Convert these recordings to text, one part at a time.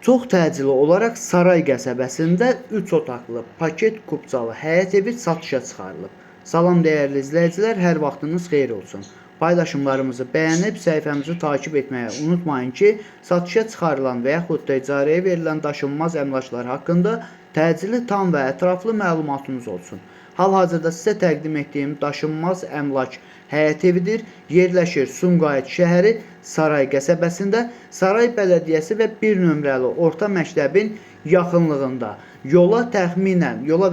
Çox təcili olaraq Saray qəsəbəsində 3 otaqlı paket kubcalı həyət evi satışa çıxarılıb. Salam dəyərli izləyicilər, hər vaxtınız xeyir olsun. Paylaşımlarımızı bəyənib səhifəmizi takib etməyi unutmayın ki, satışa çıxarılan və yaxud da icarəyə verilən daşınmaz əmlaklar haqqında təcili, tam və ətraflı məlumatınız olsun. Hal-hazırda sizə təqdim etdiyim daşınmaz əmlak həyət evidir. Yerləşir Sumqayıt şəhəri Saray qəsəbəsində, Saray Bələdiyyəsi və 1 nömrəli orta məktəbin yaxınlığında. Yola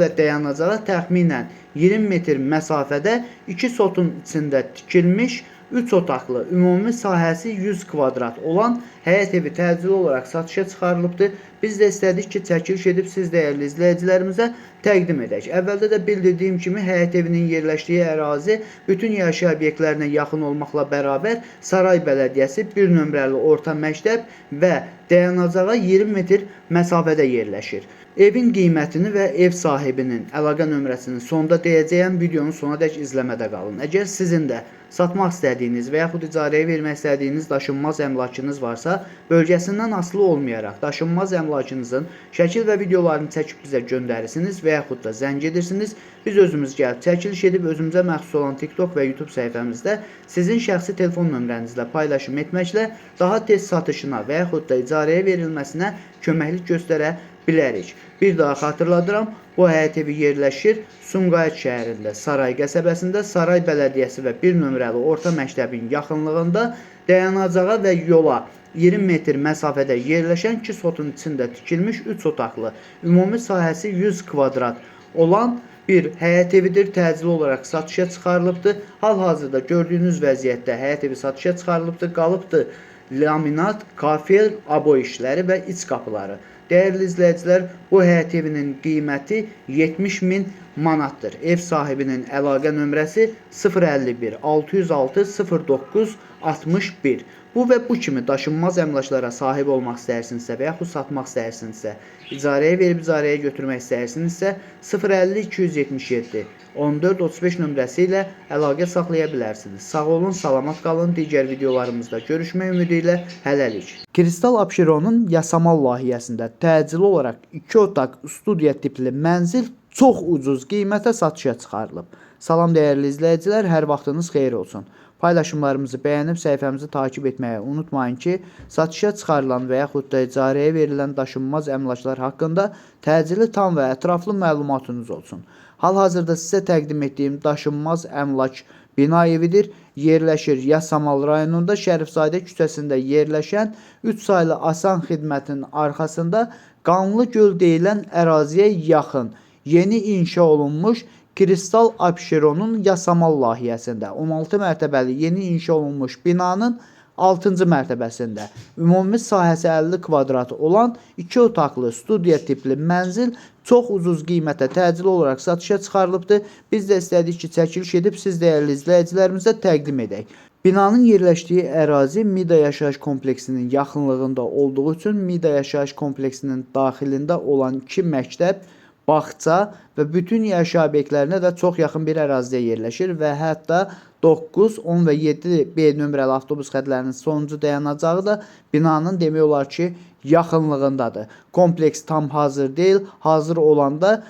və dayanacağa təxminən 20 metr məsafədə 2 sotun içində tikilmiş 3 otaqlı, ümumi sahəsi 100 kvadrat olan həyət evi təcili olaraq satışa çıxarılıbdır. Biz də istədik ki, çəkiliş edib siz dəyərli izləyicilərimizə təqdim edək. Əvvəldə də bildirdiyim kimi həyət evinin yerləşdiyi ərazi bütün yaşayış obyektlərinə yaxın olmaqla bərabər Saray Bələdiyyəsi 1 nömrəli orta məktəb və dayanacağa 20 metr məsafədə yerləşir. Evin qiymətini və ev sahibinin əlaqə nömrəsini sonda deyəcəyəm, videonun sonadək izləmədə qalın. Əgər sizin də satmaq istədiyiniz və yaxud icarəyə vermək istədiyiniz daşınmaz əmlakınız varsa, bölgəsindən asılı olmayaraq daşınmaz əmlakınızın şəkil və videolarını çəkib bizə göndərirsiniz və yaxud da zəng edirsiniz. Biz özümüz gəlib çəkiliş edib özümüzə məxsus olan TikTok və YouTube səhifəmizdə sizin şəxsi telefon nömrənizlə paylaşım etməklə daha tez satışına və yaxud da icarəyə verilməsinə köməklik göstərə bilərik. Bir daha xatırladıram, bu həyət evi yerləşir Sumqayıt şəhərində, Saray qəsəbəsində, Saray Bələdiyyəsi və 1 nömrəli orta məktəbin yaxınlığında dayanacağa və yola 20 metr məsafədə yerləşən 2 sotun içində tikilmiş 3 otaqlı, ümumi sahəsi 100 kvadrat olan bir həyət evidir. Təcili olaraq satışa çıxarılıbdır. Hal-hazırda gördüyünüz vəziyyətdə həyət evi satışa çıxarılıbdır. Qalıbdır laminat, kafel, abo işləri və iç qapıları. Dəyərli izləyicilər, bu həyət evinin qiyməti 70.000 manatdır. Ev sahibinin əlaqə nömrəsi 051 606 09 61. Bu və bu kimi daşınmaz əmlaklara sahib olmaq istəyirsinizsə və yaxud satmaq istəyirsinizsə, icarəyə verib icarəyə götürmək istəyirsinizsə 050 277 14 35 nömrəsi ilə əlaqə saxlaya bilərsiniz. Sağ olun, salamat qalın. Digər videolarımızda görüşmək ümidi ilə hələlik. Kristal Abşeronun Yasamal layihəsində təcili olaraq 2 otaq studiya tipli mənzil çox ucuz qiymətə satışa çıxarılıb. Salam dəyərli izləyicilər, hər vaxtınız xeyir olsun. Paylaşımlarımızı bəyənib səhifəmizi takib etməyi unutmayın ki, satışa çıxarılan və yaxud da icarəyə verilən daşınmaz əmlaklar haqqında təcili, tam və ətraflı məlumatınız olsun. Hal-hazırda sizə təqdim etdiyim daşınmaz əmlak bina evidir. Yerləşir Yasamal rayonunda Şərifzadə küçəsində yerləşən 3 saylı Asan xidmətinin arxasında Qanlıgöl deyilən əraziyə yaxın yeni inşa olunmuş Kristal Abşeronun Yasamal layihəsində 16 mərtəbəli yeni inşa olunmuş binanın 6-cı mərtəbəsində ümumi sahəsi 50 kvadrat olan 2 otaqlı studiya tipli mənzil çox ucuz qiymətə təcili olaraq satışa çıxarılıbdır. Biz də istədik ki, çəkiliş edib siz dəyərli izləyicilərimizə təqdim edək. Binanın yerləşdiyi ərazi Mida yaşayış kompleksinin yaxınlığında olduğu üçün Mida yaşayış kompleksinin daxilində olan 2 məktəb, bağça və bütün yaşayış obyektlərinə də çox yaxın bir ərazidə yerləşir və hətta 9, 10 və 7 B nömrəli avtobus xətlərinin sonuncu dayanacağı da binanın demək olar ki, yaxınlığındadır. Kompleks tam hazır deyil. Hazır olanda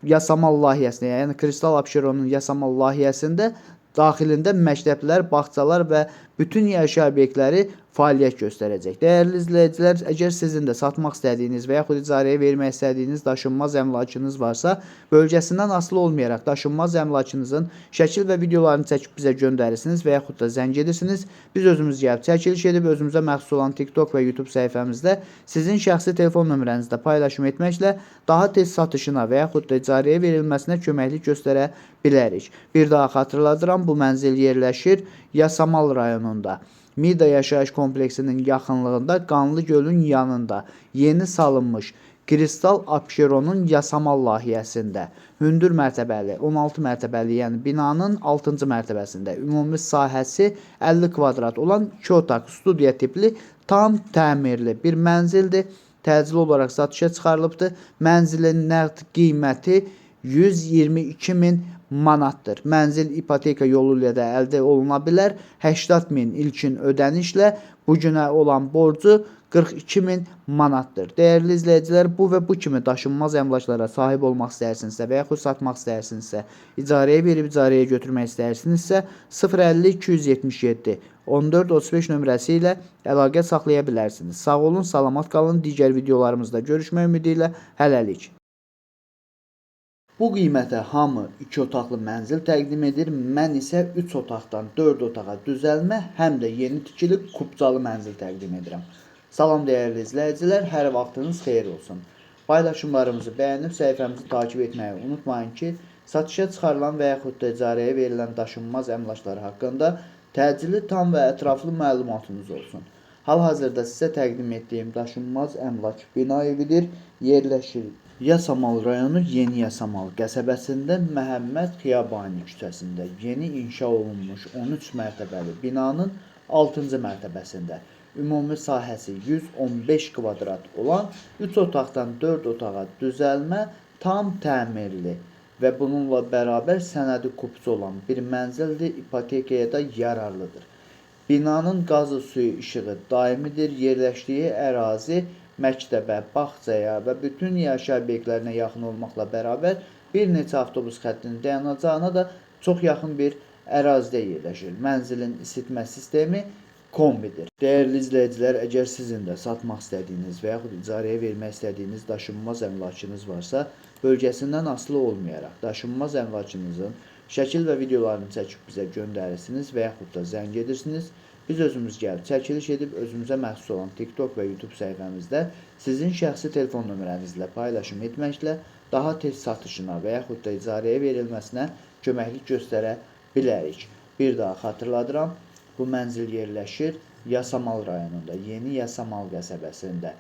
Yasamal layihəsində, yəni Kristal Abşeronun Yasamal layihəsində daxilində məktəblər, bağçalar və bütün yaşayış obyektləri fəaliyyət göstərəcək. Dəyərli izləyicilər, əgər sizin də satmaq istədiyiniz və yaxud icarəyə vermək istədiyiniz daşınmaz əmlakınız varsa, bölgəsindən asılı olmayaraq daşınmaz əmlakınızın şəkil və videolarını çəkib bizə göndərirsiniz və yaxud da zəng edirsiniz. Biz özümüz gəlib çəkiliş edib özümüzə məxsus olan TikTok və YouTube səhifəmizdə sizin şəxsi telefon nömrənizdə paylaşım etməklə daha tez satışına və yaxud da icarəyə verilməsinə köməklik göstərə bilərik. Bir daha xatırladıram, bu mənzil yerləşir Yasamal rayonunda. Mida yaşayış kompleksinin yaxınlığında Qanlıgölün yanında yeni salınmış Kristal Abşeronun Yasamal layihəsində hündür mərtəbəli, 16 mərtəbəli, yəni binanın 6-cı mərtəbəsində ümumi sahəsi 50 kvadrat olan 2 otaq studiya tipli tam təmirli bir mənzildir. Təcili olaraq satışa çıxarılıbdır. Mənzilin nəqd qiyməti 122.000 manatdır. Mənzil ipoteka yolu ilə də əldə oluna bilər. 80.000 ilkin ödənişlə bu günə olan borcu 42.000 manatdır. Değerli izləyicilər, bu və bu kimi daşınmaz əmlaklara sahib olmaq istəyirsinizsə və yaxud satmaq istəyirsinizsə, icarəyə verib icarəyə götürmək istəyirsinizsə 050 277 14 35 nömrəsi ilə əlaqə saxlaya bilərsiniz. Sağ olun, salamat qalın. Digər videolarımızda görüşmək ümidi ilə hələlik. Bu qiymətə hamı 2 otaqlı mənzil təqdim edir. Mən isə 3 otaqdan 4 otağa düzəlmə, həm də yeni tikili kubcalı mənzil təqdim edirəm. Salam dəyərli izləyicilər, hər vaxtınız xeyir olsun. Paylaşımlarımızı bəyənib səhifəmizi takib etməyi unutmayın ki, satışa çıxarılan və yaxud da icarəyə verilən daşınmaz əmlaklar haqqında təcili, tam və ətraflı məlumatınız olsun. Hal-hazırda sizə təqdim etdiyim daşınmaz əmlak bina evidir, yerləşir Yasamal rayonu Yeni Yasamal qəsəbəsində Məhəmməd Xiyabani küçəsində yeni inşa olunmuş 13 mərtəbəli binanın 6-cı mərtəbəsində ümumi sahəsi 115 kvadrat olan 3 otaqdan 4 otağa düzəlmə, tam təmirli və bununla bərabər sənədi kupçu olan bir mənzildir, ipotekaya da yararlıdır. Binanın qazı, suyu, işığı daimidir, yerləşdiyi ərazi məktəbə, bağçaya və bütün yaşayış obyektlərinə yaxın olmaqla bərabər bir neçə avtobus xəttinin dayanacağına da çox yaxın bir ərazidə yerləşir. Mənzilin isitmə sistemi kombidir. Dəyərli izləyicilər, əgər sizin də satmaq istədiyiniz və yaxud icarəyə vermək istədiyiniz daşınmaz əmlakınız varsa, bölgəsindən asılı olmayaraq daşınmaz əmlakınızın şəkil və videolarını çəkib bizə göndərirsiniz və yaxud da zəng edirsiniz. Biz özümüz gəlib çəkiliş edib özümüzə məxsus olan TikTok və YouTube səhifəmizdə sizin şəxsi telefon nömrənizlə paylaşım etməklə daha tez satışına və yaxud da icarəyə verilməsinə köməklik göstərə bilərik. Bir daha xatırladıram, bu mənzil yerləşir Yasamal rayonunda, Yeni Yasamal qəsəbəsində,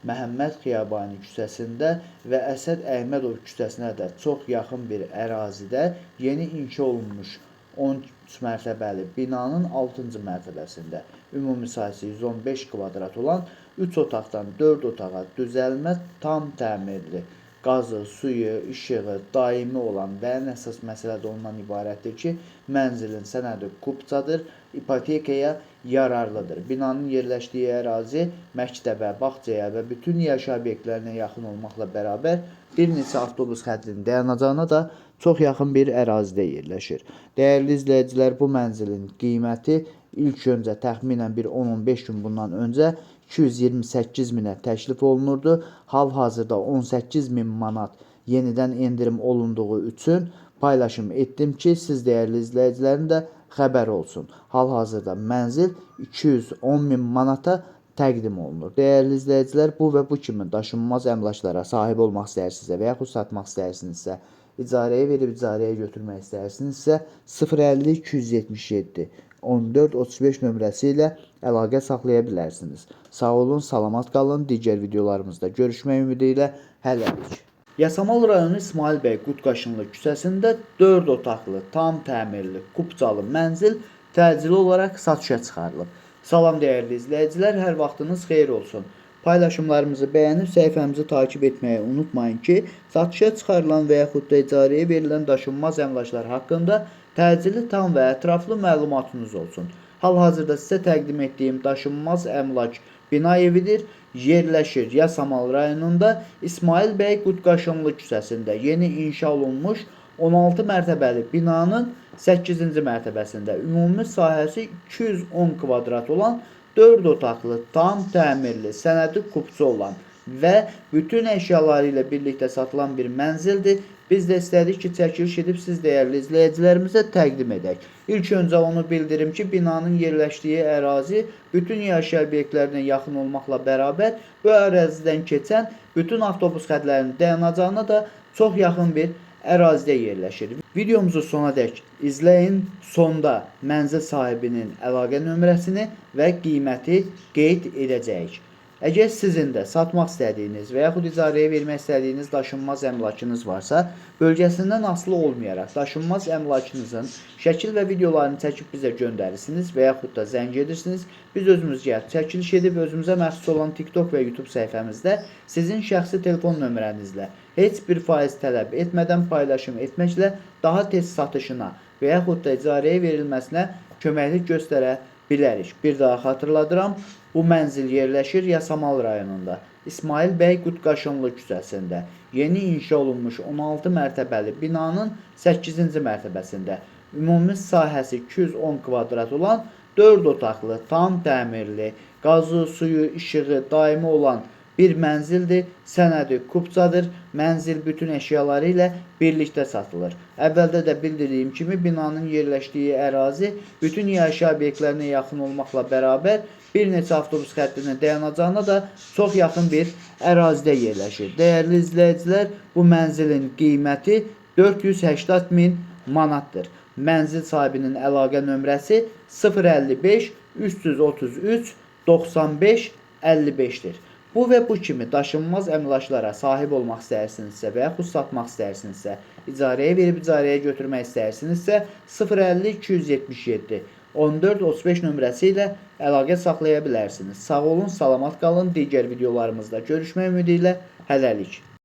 Məhəmməd Xiyabani küçəsində və Əsəd Əhmədov küçəsinə də çox yaxın bir ərazidə yeni inşa olunmuş 13 mərtəbəli binanın 6-cı mərtəbəsində ümumi sahəsi 115 kvadrat olan 3 otaqdan 4 otağa düzəlmə, tam təmirli, qazı, suyu, işığı daimi olan və ən əsas məsələ də ondan ibarətdir ki, mənzilin sənədi kupçadır, ipotekaya yararlıdır. Binanın yerləşdiyi ərazi məktəbə, bağçaya və bütün yaşayış obyektlərinə yaxın olmaqla bərabər bir neçə avtobus xəttinin dayanacağına da çox yaxın bir ərazidə yerləşir. Dəyərli izləyicilər, bu mənzilin qiyməti ilk öncə təxminən bir 10-15 gün bundan öncə 228 minə təklif olunurdu. Hal-hazırda 18.000 manat yenidən endirim olunduğu üçün paylaşım etdim ki, siz dəyərli izləyicilərin də xəbər olsun. Hal-hazırda mənzil 210.000 manata təqdim olunur. Dəyərli izləyicilər, bu və bu kimi daşınmaz əmlaklara sahib olmaq istəyirsinizsə və yaxud satmaq istəyirsinizsə, icarəyə verib icarəyə götürmək istəyirsinizsə 050 277 14 35 nömrəsi ilə əlaqə saxlaya bilərsiniz. Sağ olun, salamat qalın. Digər videolarımızda görüşmək ümidi ilə hələlik. Yasamal rayonu İsmail bəy Qutqaşınlı küçəsində 4 otaqlı, tam təmirli, kupcalı mənzil təcili olaraq satışa çıxarılıb. Salam dəyərli izləyicilər, hər vaxtınız xeyir olsun. Paylaşımlarımızı bəyənib səhifəmizi takib etməyi unutmayın ki, satışa çıxarılan və yaxud da icarəyə verilən daşınmaz əmlaklar haqqında təcili, tam və ətraflı məlumatınız olsun. Hal-hazırda sizə təqdim etdiyim daşınmaz əmlak bina evidir. Yerləşir Yasamal rayonunda İsmail bəy Qutqaşınlı küçəsində yeni inşa olunmuş 16 mərtəbəli binanın 8-ci mərtəbəsində ümumi sahəsi 210 kvadrat olan 4 otaqlı, tam təmirli, sənədi kupçu olan və bütün əşyaları ilə birlikdə satılan bir mənzildir. Biz də istədik ki, çəkiliş edib siz dəyərli izləyicilərimizə təqdim edək. İlk öncə onu bildirim ki, binanın yerləşdiyi ərazi bütün yaşayış obyektlərinə yaxın olmaqla bərabər bu ərazidən keçən bütün avtobus xəttlərinin dayanacağına da çox yaxın bir ərazidə yerləşir. Videomuzu sonadək izləyin. Sonda mənzil sahibinin əlaqə nömrəsini və qiyməti qeyd edəcəyik. Əgər sizin də satmaq istədiyiniz və yaxud icarəyə vermək istədiyiniz daşınmaz əmlakınız varsa, bölgəsindən asılı olmayaraq daşınmaz əmlakınızın şəkil və videolarını çəkib bizə göndərirsiniz və yaxud da zəng edirsiniz. Biz özümüz gəlib çəkiliş edib özümüzə məxsus olan TikTok və YouTube səhifəmizdə sizin şəxsi telefon nömrənizlə heç bir faiz tələb etmədən paylaşım etməklə daha tez satışına və yaxud da icarəyə verilməsinə köməklik göstərə bilərik. Bir daha xatırladıram. Bu mənzil yerləşir Yasamal rayonunda. İsmail bəy Qutqaşınlı küçəsində. Yeni inşa olunmuş 16 mərtəbəli binanın 8-ci mərtəbəsində. Ümumi sahəsi 210 kvadrat olan 4 otaqlı, tam təmirli, qazı, suyu, işığı daimi olan bir mənzildir. Sənədi kupçadır. Mənzil bütün əşyaları ilə birlikdə satılır. Əvvəldə də bildirdiyim kimi binanın yerləşdiyi ərazi bütün yaşayış obyektlərinə yaxın olmaqla bərabər bir neçə avtobus xəttinin dayanacağına da çox yaxın bir ərazidə yerləşir. Dəyərli izləyicilər, bu mənzilin qiyməti 480 min manatdır. Mənzil sahibinin əlaqə nömrəsi 055 333 95 55-dir. Bu və bu kimi daşınmaz əmlaklara sahib olmaq istəyirsinizsə və yaxud satmaq istəyirsinizsə, icarəyə verib icarəyə götürmək istəyirsinizsə 050 277 14 35 nömrəsi ilə əlaqə saxlaya bilərsiniz. Sağ olun, salamat qalın. Digər videolarımızda görüşmək ümidi ilə hələlik.